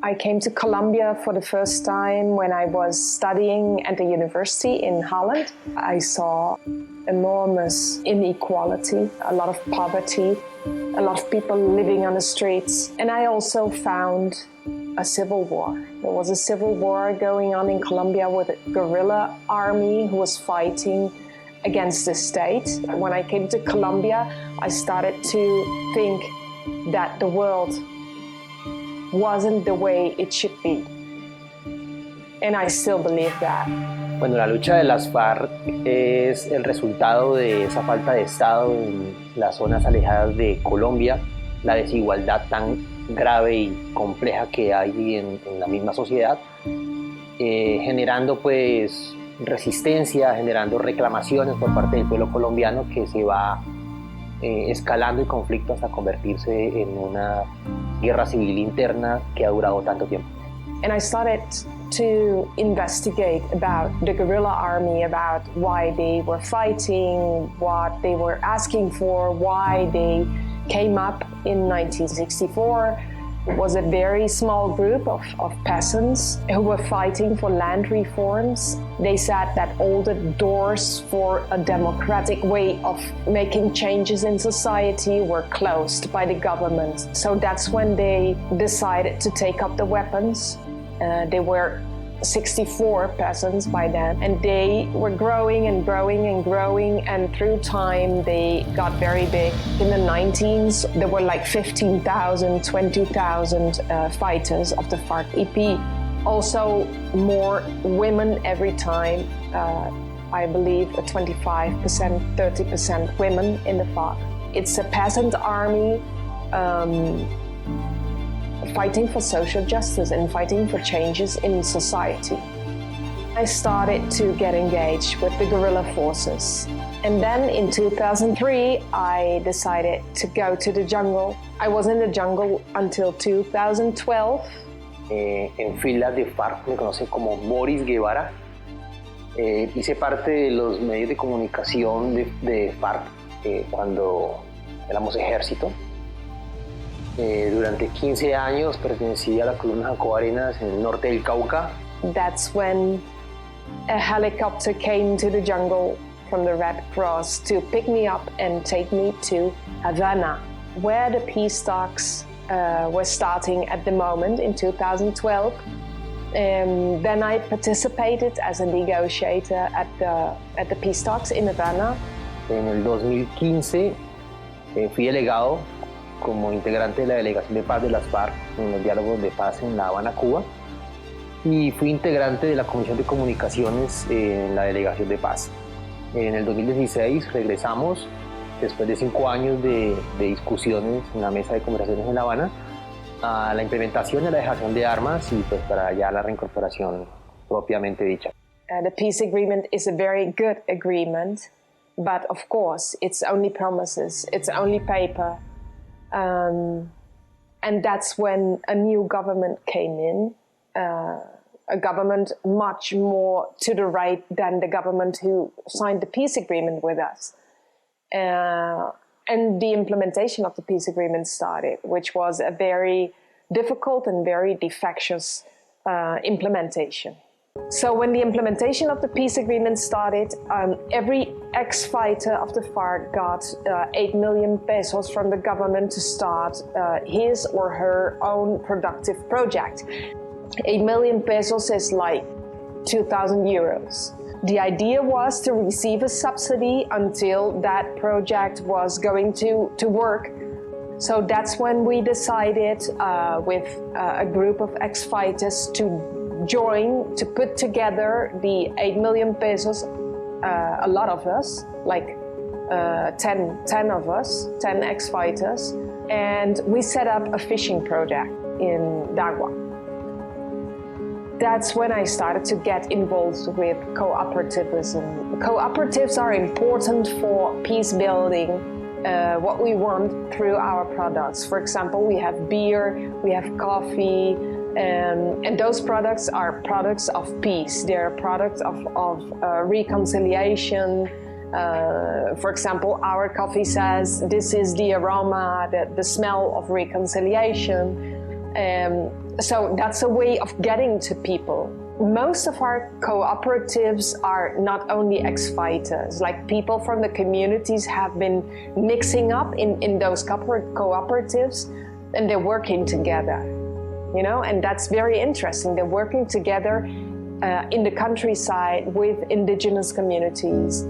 I came to Colombia for the first time when I was studying at the university in Holland. I saw enormous inequality, a lot of poverty, a lot of people living on the streets. And I also found a civil war. There was a civil war going on in Colombia with a guerrilla army who was fighting against the state. When I came to Colombia, I started to think that the world wasn't the way it should be. And I still believe that. Bueno, la lucha de las FARC es el resultado de esa falta de Estado en las zonas alejadas de Colombia, la desigualdad tan grave y compleja que hay en la misma sociedad, generando pues resistencia, generando reclamaciones por parte del pueblo colombiano que se va escalando el conflicto hasta convertirse en una guerra civil interna que ha durado tanto tiempo. And I started to investigate about the guerrilla army, about why they were fighting, what they were asking for, why they came up in 1964. It was a very small group of peasants who were fighting for land reforms. They said that all the doors for a democratic way of making changes in society were closed by the government. So that's when they decided to take up the weapons. They were 64 peasants by then, and they were growing and growing and growing, and through time they got very big. In the 19s there were like 15,000, 20,000 fighters of the FARC-EP. Also more women every time, I believe 25%, 30% women in the FARC. It's a peasant army fighting for social justice and fighting for changes in society. I started to get engaged with the guerrilla forces. And then in 2003, I decided to go to the jungle. I was in the jungle until 2012. En filas de FARC me conocen como Boris Guevara. Hice parte de los medios de comunicación de FARC cuando éramos ejército. Durante 15 años pertenecí a la columna Jacobo Arenas en el norte del Cauca. That's when a helicopter came to the jungle from the Red Cross to pick me up and take me to Havana, where the peace talks were starting at the moment in 2012. Then I participated as a negotiator at the peace talks in Havana. En el 2015 fui delegado como integrante de la delegación de paz de las FARC en los diálogos de paz en La Habana, Cuba, y fui integrante de la Comisión de Comunicaciones en la delegación de paz. En el 2016 regresamos, después de 5 años de discusiones en la mesa de conversaciones en La Habana, a la implementación y a la dejación de armas y pues para ya la reincorporación propiamente dicha. The peace agreement is a very good agreement, but of course it's only promises, it's only paper. And that's when a new government came in, a government much more to the right than the government who signed the peace agreement with us. And the implementation of the peace agreement started, which was a very difficult and very defectious implementation. So when the implementation of the peace agreement started, every ex-fighter of the FARC got 8 million pesos from the government to start his or her own productive project. 8 million pesos is like 2,000 euros. The idea was to receive a subsidy until that project was going to work. So that's when we decided with a group of ex-fighters to join, to put together the 8 million pesos, a lot of us, like 10 of us, 10 ex-fighters, and we set up a fishing project in Dagua. That's when I started to get involved with cooperativism. Cooperatives are important for peace building, what we want through our products. For example, we have beer, we have coffee, and those products are products of peace. They're products of reconciliation. For example, our coffee says this is the aroma, the smell of reconciliation. So that's a way of getting to people. Most of our cooperatives are not only ex-fighters, like people from the communities have been mixing up in those cooperatives, and they're working together, and that's very interesting. They're working together in the countryside with indigenous communities,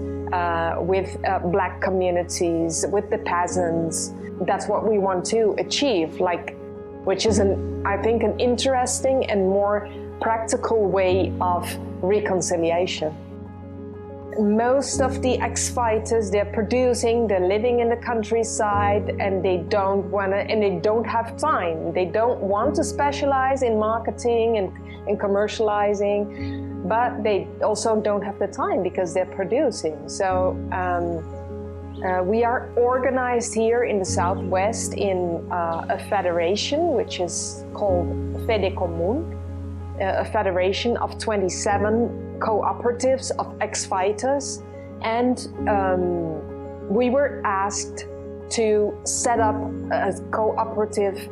with black communities, with the peasants. That's what we want to achieve, which is I think an interesting and more practical way of reconciliation. Most of the ex-fighters, they're producing, they're living in the countryside, and they don't have time. They don't want to specialize in marketing and commercializing, but they also don't have the time because they're producing. So we are organized here in the Southwest in a federation, which is called Fede Común, a federation of 27 cooperatives of ex-fighters, and we were asked to set up a cooperative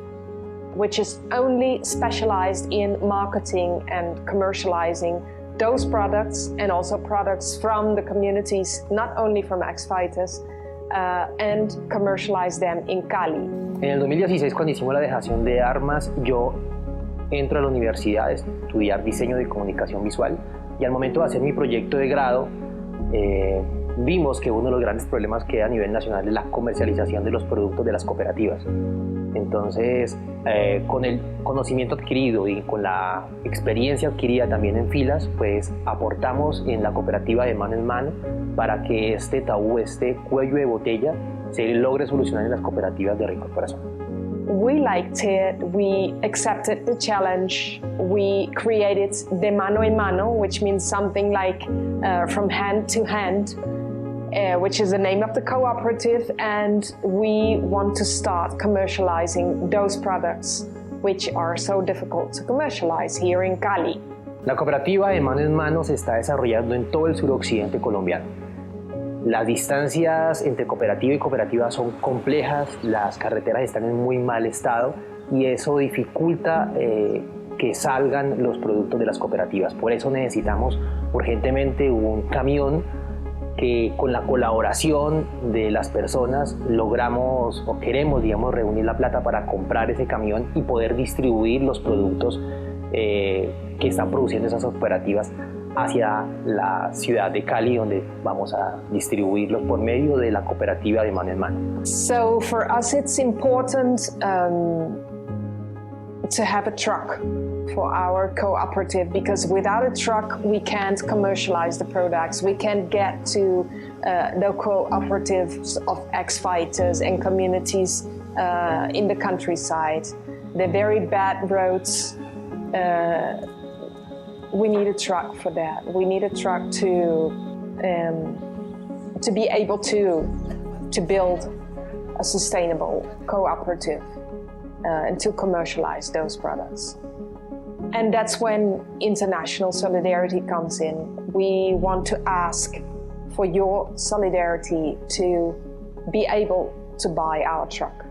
which is only specialized in marketing and commercializing those products, and also products from the communities, not only from ex-fighters, and commercialize them in Cali. En el 2016, cuando hicimos la dejación de armas, yo entro a la universidad a estudiar diseño de comunicación visual, y al momento de hacer mi proyecto de grado vimos que uno de los grandes problemas que hay a nivel nacional es la comercialización de los productos de las cooperativas. Entonces, con el conocimiento adquirido y con la experiencia adquirida también en filas, pues aportamos en la cooperativa de Mano en Mano para que este tabú, este cuello de botella, se logre solucionar en las cooperativas de reincorporación. We liked it, we accepted the challenge, we created the Mano en Mano, which means something like from hand to hand, which is the name of the cooperative, and we want to start commercializing those products which are so difficult to commercialize here in Cali. La cooperativa de Mano en Mano se está desarrollando en todo el suroccidente colombiano. Las distancias entre cooperativa y cooperativa son complejas, las carreteras están en muy mal estado y eso dificulta que salgan los productos de las cooperativas. Por eso necesitamos urgentemente un camión que, con la colaboración de las personas, logramos o queremos, reunir la plata para comprar ese camión y poder distribuir los productos que están produciendo esas cooperativas hacia la ciudad de Cali, donde vamos a distribuirlos por medio de la cooperativa de Mano en Mano. So for us it's important to have a truck for our cooperative, because without a truck we can't commercialize the products. We can't get to the cooperatives of ex-fighters and communities in the countryside. They're very bad roads. We need a truck for that. We need a truck to be able to build a sustainable cooperative and to commercialize those products. And that's when international solidarity comes in. We want to ask for your solidarity to be able to buy our truck.